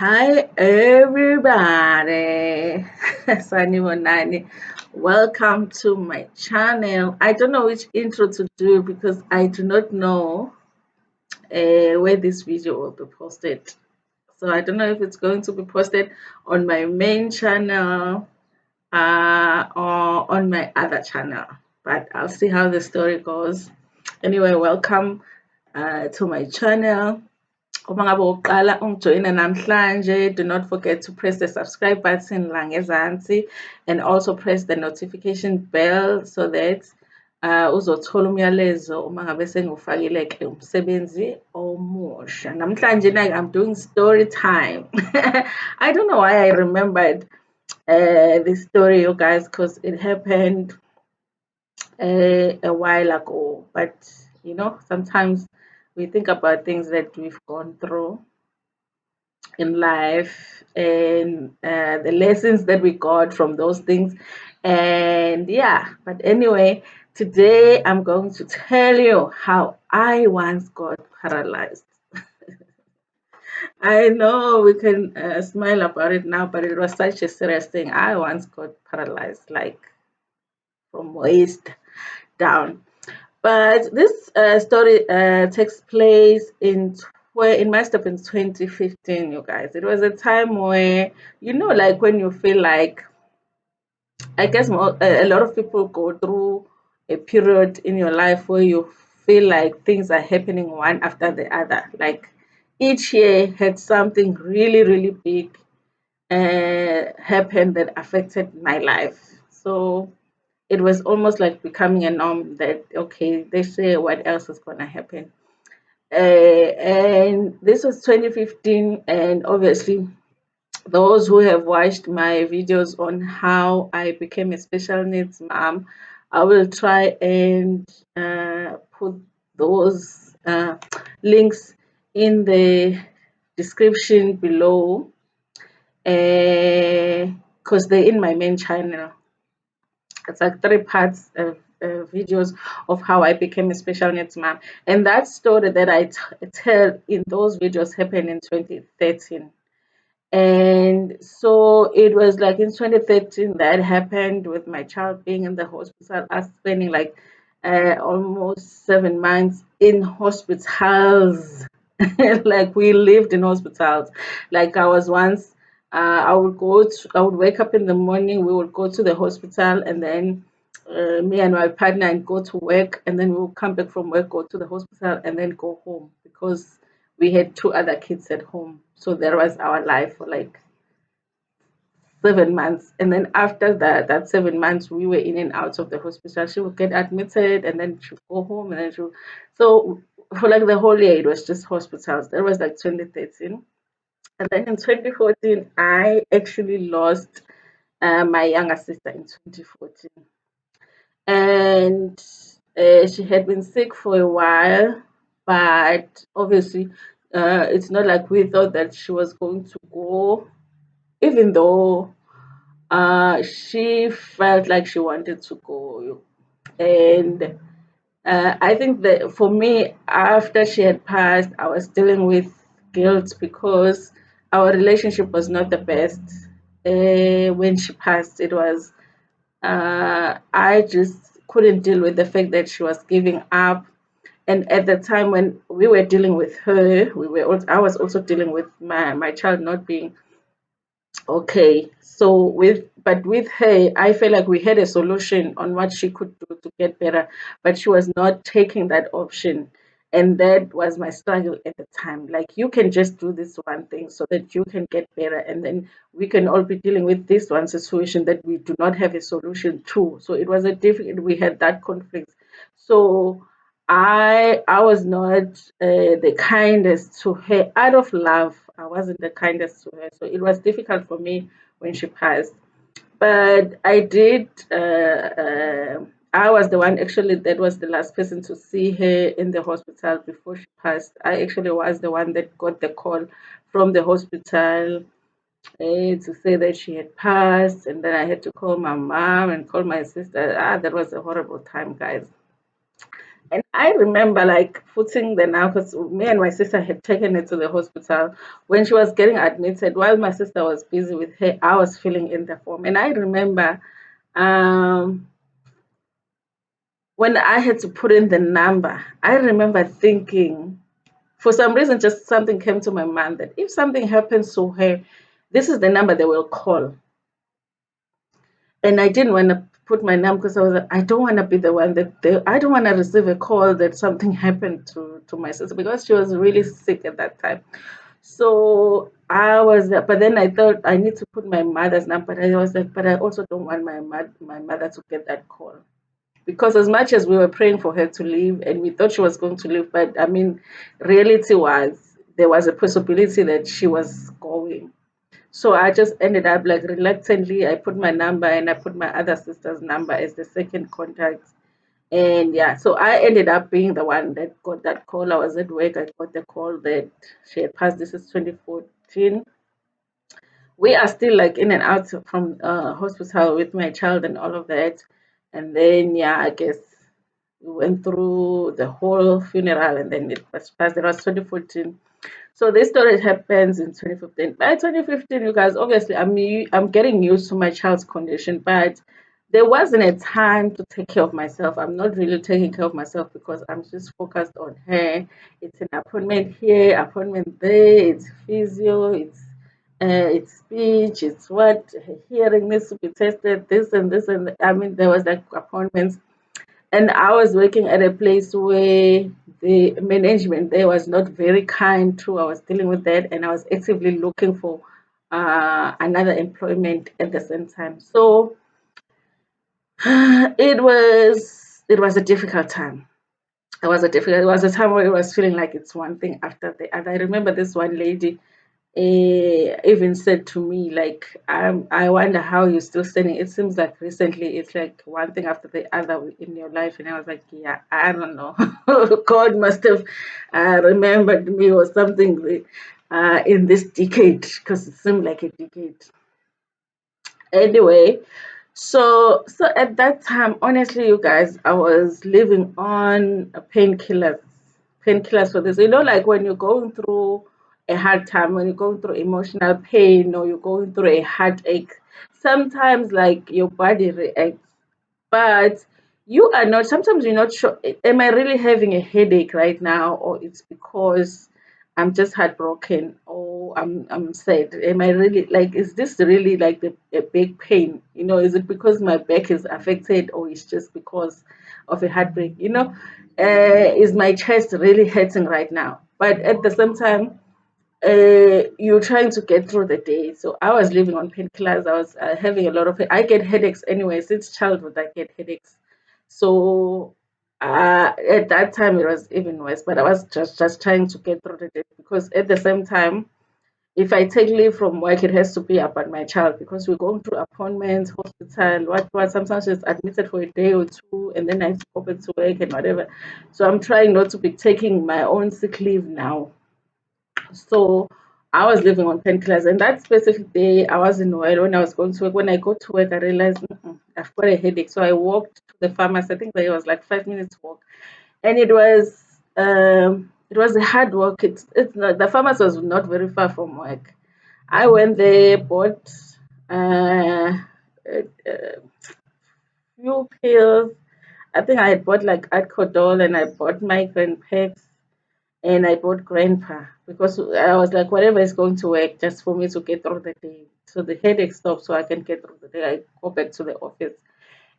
Hi everybody, Sani. Welcome to my channel. I don't know which intro to do because I do not know where this video will be posted. So I don't know if it's going to be posted on my main channel or on my other channel, but I'll see how the story goes. Anyway, welcome to my channel. Uma ngabe uqala ungijoyina namhlanje, do not forget to press the subscribe button la ngezansi and also press the notification bell so that uzothola umyalezo uma ngabe sengiwufakile-ke umsebenzi omusha. Namhlanje I'm doing story time. I don't know why I remembered this story, you guys, because it happened a while ago, but you know, sometimes we think about things that we've gone through in life and the lessons that we got from those things. And yeah, but anyway, today I'm going to tell you how I once got paralyzed. I know we can smile about it now, but it was such a serious thing. I once got paralyzed, like from waist down. But this story takes place in where it must have been 2015, you guys. It was a time where, you know, like when you feel like, I guess a lot of people go through a period in your life where you feel like things are happening one after the other. Like each year had something really, really big happen that affected my life. So it was almost like becoming a norm that, okay, they say what else is going to happen. And this was 2015, and obviously those who have watched my videos on how I became a special needs mom, I will try and put those links in the description below because they're in my main channel. It's like 3 parts of videos of how I became a special needs mom. And that story that I tell in those videos happened in 2013. And so it was like in 2013 that happened with my child being in the hospital, us spending like almost 7 months in hospitals. Like we lived in hospitals. Like I was once, I would wake up in the morning, we would go to the hospital, and then me and my partner and go to work, and then we would come back from work, go to the hospital, and then go home because we had 2 other kids at home. So that was our life for like 7 months. And then after that 7 months, we were in and out of the hospital. She would get admitted and then she'd go home and then so for like the whole year, it was just hospitals. That was like 2013. And then in 2014, I actually lost my younger sister in 2014. And she had been sick for a while, but obviously, it's not like we thought that she was going to go, even though she felt like she wanted to go. And I think that for me, after she had passed, I was dealing with guilt because our relationship was not the best. When she passed, it was I just couldn't deal with the fact that she was giving up. And at the time when we were dealing with her, I was also dealing with my child not being okay. So with her, I felt like we had a solution on what she could do to get better, but she was not taking that option. And that was my struggle at the time. Like, you can just do this one thing so that you can get better, and then we can all be dealing with this one situation that we do not have a solution to. So it was a difficult, we had that conflict. So I was not the kindest to her. Out of love, I wasn't the kindest to her. So it was difficult for me when she passed. But I did. I was the one actually that was the last person to see her in the hospital before she passed. I actually was the one that got the call from the hospital to say that she had passed, and then I had to call my mom and call my sister. That was a horrible time, guys. And I remember like putting the now, because me and my sister had taken her to the hospital. When she was getting admitted, while my sister was busy with her, I was filling in the form. And I remember um, when I had to put in the number, I remember thinking, for some reason, just something came to my mind that if something happens to her, this is the number they will call. And I didn't want to put my name because I was like, I don't want to be the one that I don't want to receive a call that something happened to my sister because she was really sick at that time. So I was, but then I thought I need to put my mother's number. But I was like, but I also don't want my mother to get that call because as much as we were praying for her to leave and we thought she was going to leave, but I mean, reality was there was a possibility that she was going. So I just ended up like reluctantly, I put my number and I put my other sister's number as the second contact. And yeah, so I ended up being the one that got that call. I was at work, I got the call that she had passed. This is 2014. We are still like in and out from hospital with my child and all of that. And then, yeah, I guess we went through the whole funeral and then it was passed. It was 2014. So this story happens in 2015. By 2015, you guys, obviously, I'm getting used to my child's condition, but there wasn't a time to take care of myself. I'm not really taking care of myself because I'm just focused on her. It's an appointment here, appointment there. It's physio. It's speech. It's what her hearing needs to be tested. This and this and I mean, there was like appointments and I was working at a place where the management there was not very kind too. I was dealing with that and I was actively looking for another employment at the same time. So it was a difficult time. It was a time where it was feeling like it's one thing after the other. I remember this one lady even said to me like I wonder how you're still standing. It seems like recently it's like one thing after the other in your life, and I was like, yeah, I don't know. God must have remembered me or something in this decade because it seemed like a decade. Anyway, so at that time, honestly, you guys, I was living on painkillers for this. Like when you're going through a hard time, when you're going through emotional pain or you're going through a heartache, sometimes like your body reacts, but you are not. Sometimes you're not sure. Am I really having a headache right now, or it's because I'm just heartbroken, or I'm sad? Am I really like? Is this really like a big pain? Is it because my back is affected, or it's just because of a heartbreak? Is my chest really hurting right now? But at the same time, you're trying to get through the day. So I was living on painkillers. I was having a lot of. I get headaches anyway. Since childhood, I get headaches. So at that time, it was even worse. But I was just trying to get through the day because at the same time, if I take leave from work, it has to be about my child because we're going through appointments, hospital, what. Sometimes she's admitted for a day or two, and then I have to go back to work and whatever. So I'm trying not to be taking my own sick leave now. So I was living on painkillers, and that specific day I wasn't well when I was going to work. When I got to work, I realized I've got a headache. So I walked to the pharmacy. I think that it was like 5 minutes walk, and it was a hard walk. It's not, the pharmacy was not very far from work. I went there, bought a few pills. I think I had bought like Adcodol and I bought migraine packs and I bought grandpa because I was like, whatever is going to work just for me to get through the day. So the headache stops so I can get through the day. I go back to the office.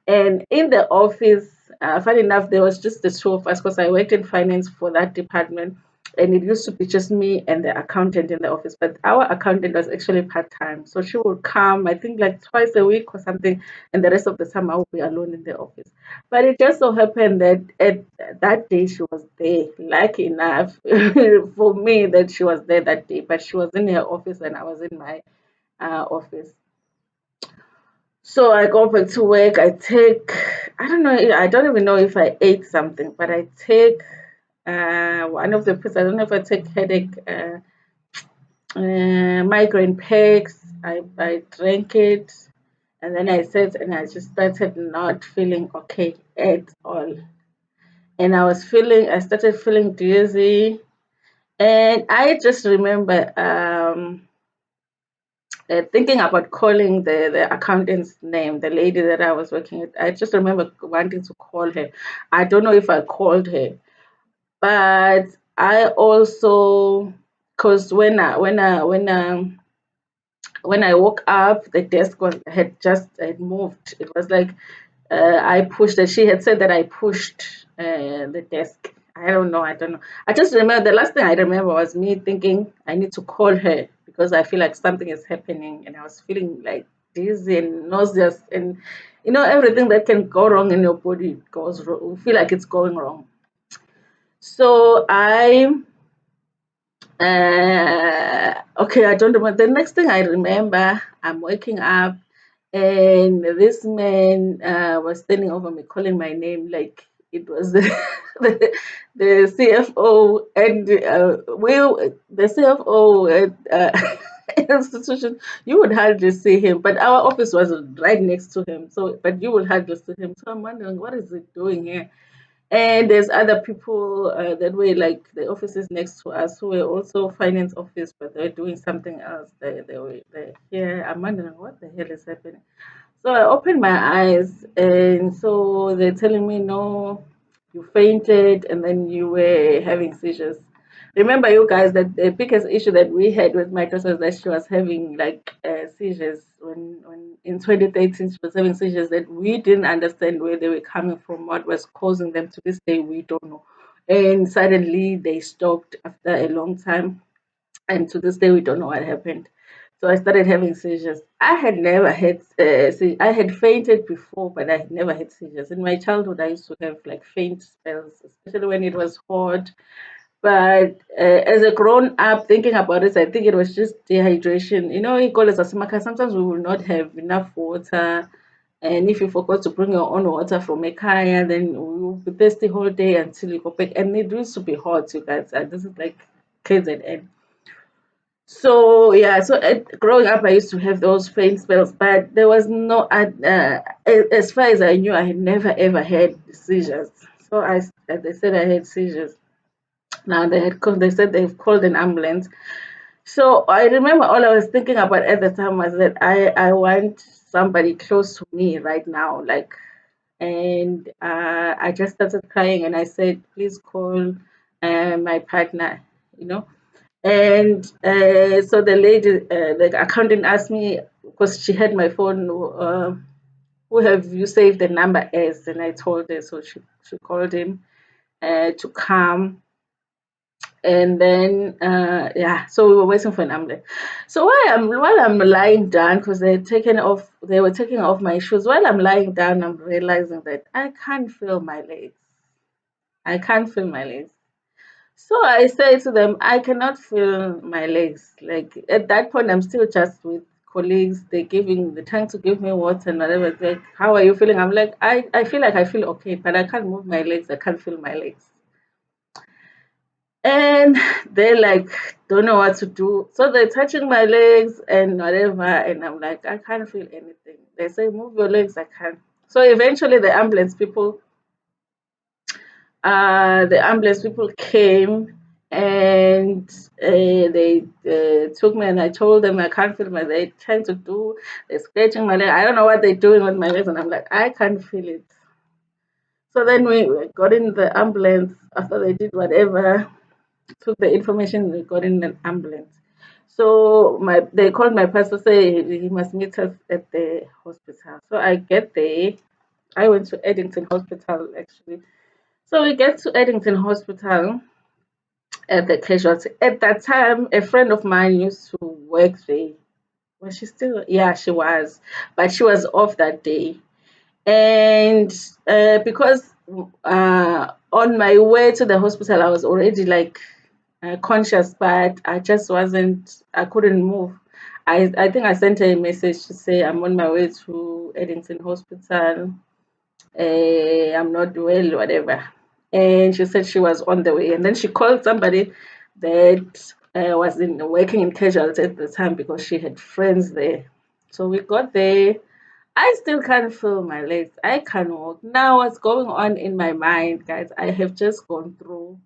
And in the office, funny enough, there was just the two of us because I worked in finance for that department. And it used to be just me and the accountant in the office. But our accountant was actually part time. So she would come, I think, like twice a week or something. And the rest of the time, I would be alone in the office. But it just so happened that at that day, she was there. Lucky enough for me that she was there that day. But she was in her office and I was in my office. So I go back to work. I don't know, I don't even know if I ate something, but I take one of the pills. I don't know if I take headache, migraine packs. I drank it, and then I sat and I just started not feeling okay at all. and I started feeling dizzy. And I just remember thinking about calling the accountant's name, the lady that I was working with. I just remember wanting to call her. I don't know if I called her, but I also, because when I woke up, the desk had just had moved. It was like I pushed it. She had said that I pushed the desk. I don't know. I just remember the last thing I remember was me thinking I need to call her because I feel like something is happening, and I was feeling like dizzy and nauseous, and everything that can go wrong in your body goes wrong. You feel like it's going wrong. So okay, I don't remember. The next thing I remember, I'm waking up and this man was standing over me calling my name like it was the, the CFO and the CFO at institution. You would hardly see him, but our office was right next to him. So, but you would hardly see him. So I'm wondering what is he doing here? And there's other people that were like the offices next to us who were also finance office, but they're doing something else. They were here. I'm wondering what the hell is happening. So I opened my eyes, and so they're telling me, no, you fainted, and then you were having seizures. Remember, you guys, that the biggest issue that we had with my daughter was that she was having like seizures when in 2013 she was having seizures that we didn't understand where they were coming from, what was causing them. To this day, we don't know. And suddenly they stopped after a long time, and to this day we don't know what happened. So I started having seizures. I had never had I had fainted before, but I had never had seizures. In my childhood, I used to have like faint spells, especially when it was hot. But as a grown up, thinking about it, I think it was just dehydration. In college, sometimes we will not have enough water. And if you forgot to bring your own water from a kaya, then you'll be thirsty whole day until you go back. And it used to be hot, you guys. And this is like KZN. So yeah, so growing up, I used to have those faint spells, but there was no, as far as I knew, I had never ever had seizures. So they said I had seizures. Now they said they've called an ambulance. So I remember all I was thinking about at the time was that I want somebody close to me right now, like, and I just started crying and I said, please call my partner, you know. And so the lady, the accountant asked me, because she had my phone, who have you saved the number as? And I told her, so she called him to come. And then, yeah, so we were waiting for an ambulance. So while I'm lying down, because they were taking off my shoes. While I'm lying down, I'm realizing that I can't feel my legs. I can't feel my legs. So I say to them, I cannot feel my legs. Like at that point, I'm still just with colleagues. They're trying to give me water and whatever. It's like, how are you feeling? I'm like, I feel like I feel okay, but I can't move my legs. I can't feel my legs. And they like don't know what to do. So they're touching my legs and whatever. And I'm like, I can't feel anything. They say, move your legs. I can't. So eventually the ambulance people came and they took me and I told them I can't feel my leg. Trying to do, they're scratching my leg. I don't know what they're doing with my legs, and I'm like, I can't feel it. So then we got in the ambulance after they did whatever, took the information, we got in an ambulance. So they called my pastor, say he must meet us at the hospital. So I get there. I went to Eddington Hospital actually. So we get to Eddington Hospital at the casualty. At that time, a friend of mine used to work there. Was she still? Yeah, she was, but she was off that day. And because on my way to the hospital, I was already like conscious, but I just wasn't. I couldn't move. I think I sent her a message to say I'm on my way to Eddington Hospital. I'm not well, whatever. And she said she was on the way. And then she called somebody that was working in casualty at the time because she had friends there. So we got there. I still can't feel my legs. I can't walk. Now, what's going on in my mind, guys? I have just gone through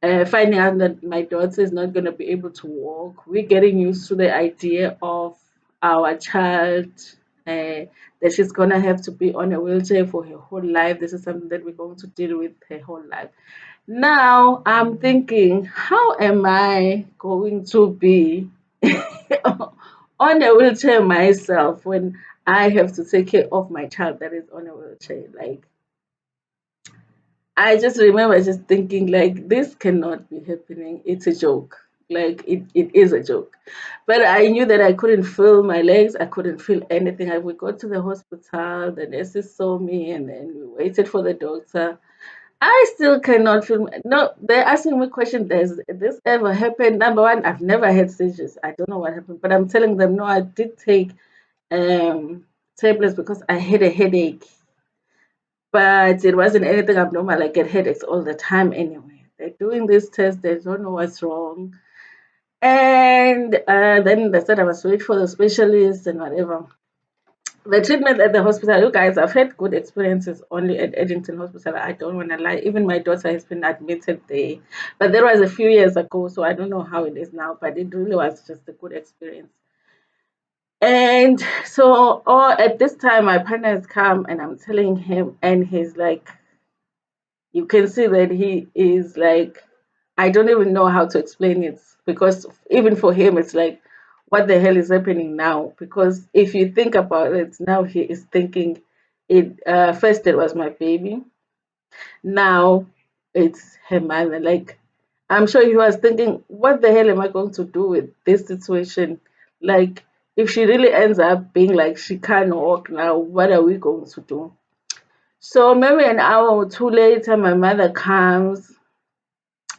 finding out that my daughter is not going to be able to walk. We're getting used to the idea of our child, uh, that she's going to have to be on a wheelchair for her whole life. This is something that we're going to deal with her whole life. Now, I'm thinking, how am I going to be on a wheelchair myself when I have to take care of my child that is on a wheelchair? Like, I just remember just thinking like this cannot be happening. It's a joke. Like it is a joke. But I knew that I couldn't feel my legs, I couldn't feel anything. We got to the hospital, the nurses saw me and then we waited for the doctor. I still cannot feel no, they're asking me questions. Does this ever happened? Number one, I've never had seizures. I don't know what happened. But I'm telling them no, I did take um tablets because I had a headache, but it wasn't anything abnormal. I get headaches all the time anyway. They're doing this test, they don't know what's wrong. And then they said I must wait for the specialist and whatever. The treatment at the hospital, you guys, I've had good experiences only at Edington Hospital. I don't want to lie. Even my daughter has been admitted there. But that was a few years ago, so I don't know how it is now, but it really was just a good experience. And so, at this time, my partner has come and I'm telling him, and he's like, you can see that he is like, I don't even know how to explain it, because even for him it's like, what the hell is happening now? Because if you think about it, now he is thinking it, first it was my baby, now it's her mother. Like, I'm sure he was thinking, what the hell am I going to do with this situation? Like, if she really ends up being like she can't walk now, what are we going to do? So maybe an hour or two later, my mother comes,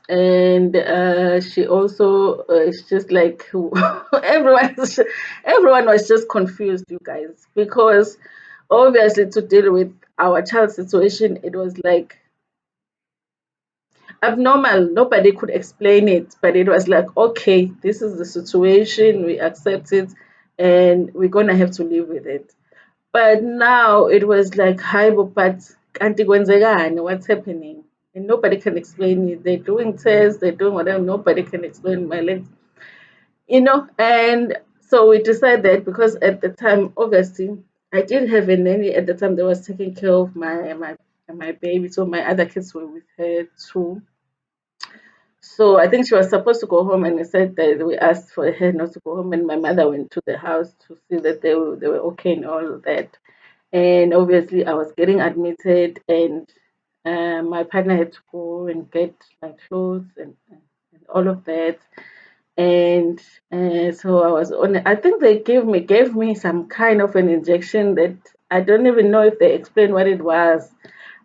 and she also it's just like everyone everyone was just confused, you guys, because obviously to deal with our child situation, it was like abnormal. Nobody could explain it, but it was like, okay, this is the situation, we accept it, and we're gonna have to live with it. But now it was like, hi, but kanti kwenzekani? What's happening? And nobody can explain it. They're doing tests, they're doing whatever. Nobody can explain my legs, And so we decided, because at the time, obviously, I did have a nanny at the time that was taking care of my baby. So my other kids were with her too. So I think she was supposed to go home, and I said that we asked for her not to go home, and my mother went to the house to see that they were okay and all of that. And obviously, I was getting admitted, and my partner had to go and get my clothes and all of that. And so I was on. I think they gave me some kind of an injection that I don't even know if they explained what it was,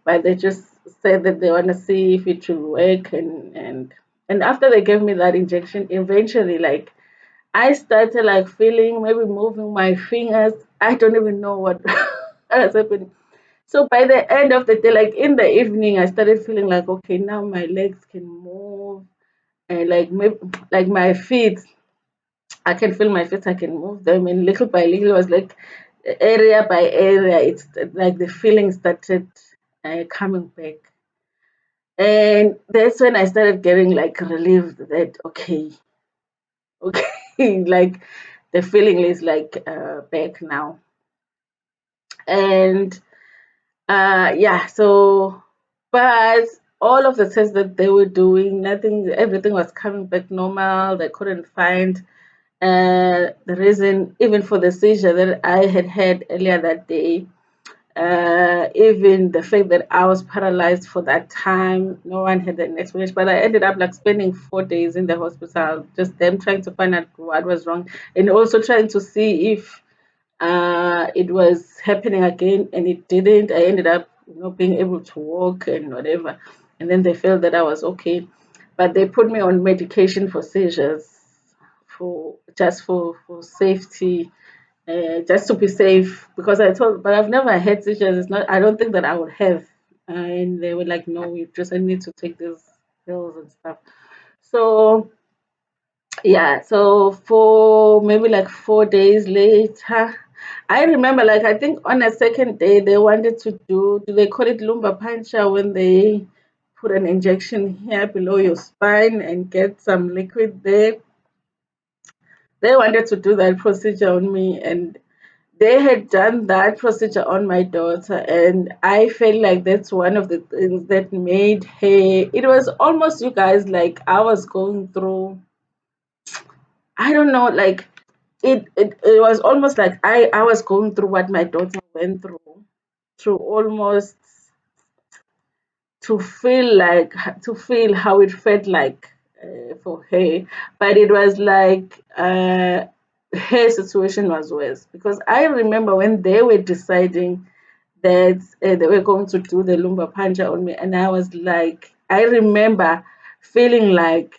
but they just said that they want to see if it will work. And after they gave me that injection, eventually, like, I started like feeling, maybe moving my fingers. I don't even know what was happening. So by the end of the day, like in the evening, I started feeling like, okay, now my legs can move, and like maybe like my feet, I can feel my feet, I can move them, and little by little, it was like area by area, it's like the feeling started coming back. And that's when I started getting like relieved that, okay, like the feeling is like back now. And yeah, so, but all of the tests that they were doing, nothing, everything was coming back normal. They couldn't find the reason, even for the seizure that I had earlier that day. Even the fact that I was paralyzed for that time, no one had an explanation. But I ended up like spending 4 days in the hospital, just them trying to find out what was wrong, and also trying to see if it was happening again, and it didn't. I ended up, being able to walk and whatever. And then they felt that I was okay, but they put me on medication for seizures, for just for safety, just to be safe. Because I told, but I've never had seizures. It's not. I don't think that I would have. And they were like, no, you just need to take these pills and stuff. So yeah, so for maybe like 4 days later, I remember, like, I think on a second day, they wanted to do they call it lumbar puncture when they put an injection here below your spine and get some liquid there. They wanted to do that procedure on me, and they had done that procedure on my daughter, and I felt like that's one of the things that made her. It was almost, you guys, like I was going through. I don't know, like it was almost like I was going through what my daughter went through, to almost to feel how it felt like for her, but it was like her situation was worse, because I remember when they were deciding that they were going to do the lumbar puncture on me, and I was like, I remember feeling like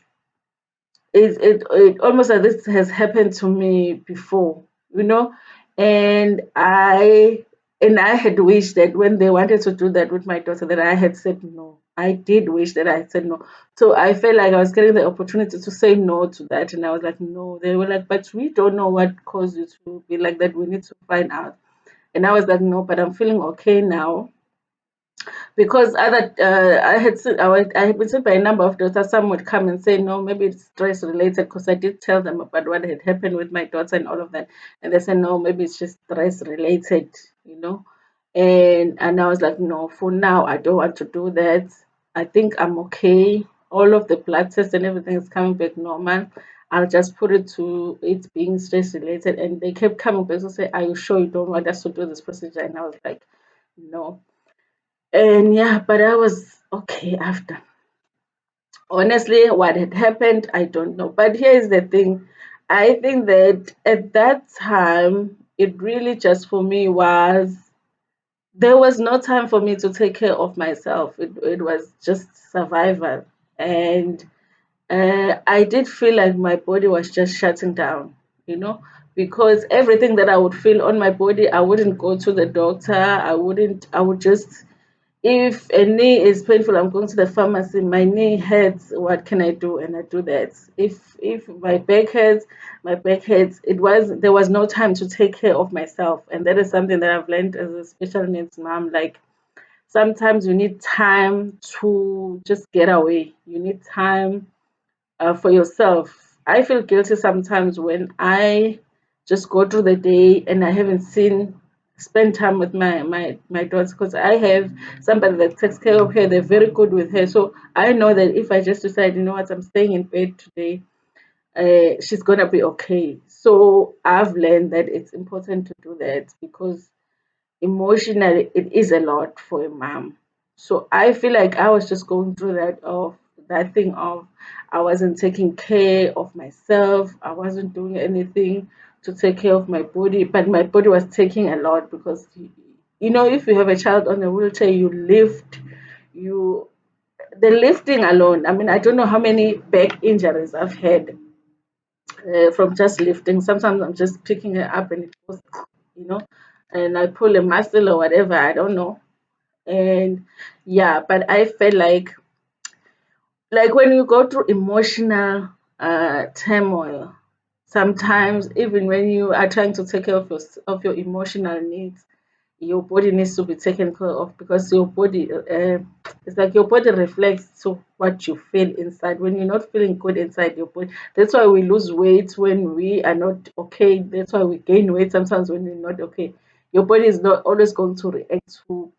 it almost like this has happened to me before, you know. And I had wished that when they wanted to do that with my daughter, that I had said no. I did wish that I had said no. So I felt like I was getting the opportunity to say no to that, and I was like, no. They were like, but we don't know what caused you to be like that. We need to find out. And I was like, no, but I'm feeling okay now, because I had been told by a number of doctors. Some would come and say no, maybe it's stress related, because I did tell them about what had happened with my daughter and all of that, and they said no, maybe it's just stress related, you know. And I was like, no, for now I don't want to do that. I think I'm okay. All of the blood tests and everything is coming back normal. I'll just put it to it being stress related. And they kept coming back to say, are you sure you don't want us to do this procedure? And I was like, no. And yeah, but I was okay after. Honestly, what had happened, I don't know. But here's the thing. I think that at that time, it really just for me was there was no time for me to take care of myself. It was just survival. And I did feel like my body was just shutting down, you know, because everything that I would feel on my body, I wouldn't go to the doctor. I would just, if a knee is painful, I'm going to the pharmacy. My knee hurts. What can I do? And I do that. If my back hurts, my back hurts. There was no time to take care of myself, and that is something that I've learned as a special needs mom. Like, sometimes you need time to just get away. You need time for yourself. I feel guilty sometimes when I just go through the day and I haven't spend time with my daughter, because I have somebody that takes care of her. They're very good with her, so I know that if I just decide, you know what, I'm staying in bed today, she's gonna be okay. So I've learned that it's important to do that, because emotionally it is a lot for a mom. So I feel like I was just going through that thing of I wasn't taking care of myself. I wasn't doing anything to take care of my body, but my body was taking a lot, because you know, if you have a child on a wheelchair, you lift, you the lifting alone. I mean, I don't know how many back injuries I've had from just lifting. Sometimes I'm just picking it up and it goes, you know, and I pull a muscle or whatever. I don't know. And yeah, but I felt like when you go through emotional turmoil, sometimes even when you are trying to take care of your emotional needs, your body needs to be taken care of, because your body it's like your body reflects to what you feel inside. When you're not feeling good inside your body, that's why we lose weight when we are not okay. That's why we gain weight sometimes when we're not okay. Your body is not always going to react to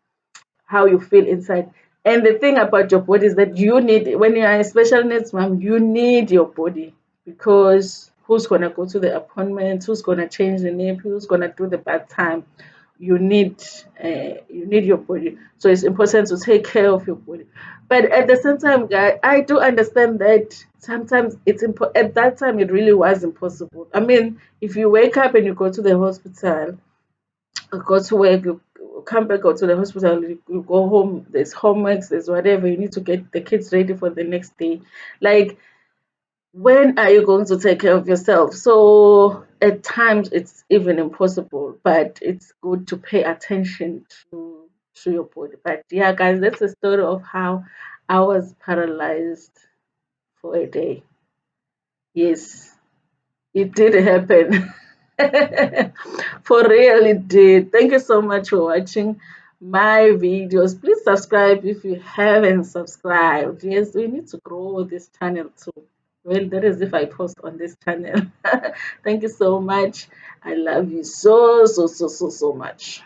how you feel inside. And the thing about your body is that you need, when you are a special needs mom, you need your body, because who's gonna go to the appointment? Who's gonna change the name? Who's gonna do the bad time? You need you need your body. So it's important to take care of your body. But at the same time, guys, I do understand that sometimes at that time it really was impossible. I mean, if you wake up and you go to the hospital, go to work, you come back, go to the hospital, you go home, there's homeworks, there's whatever, you need to get the kids ready for the next day. Like, when are you going to take care of yourself? So at times it's even impossible, but it's good to pay attention to your body. But yeah, guys, that's the story of how I was paralyzed for a day. Yes, it did happen. For real, it did. Thank you so much for watching my videos. Please subscribe if you haven't subscribed. Yes, we need to grow this channel too. Well, that is if I post on this channel. Thank you so much. I love you so, so, so, so, so much.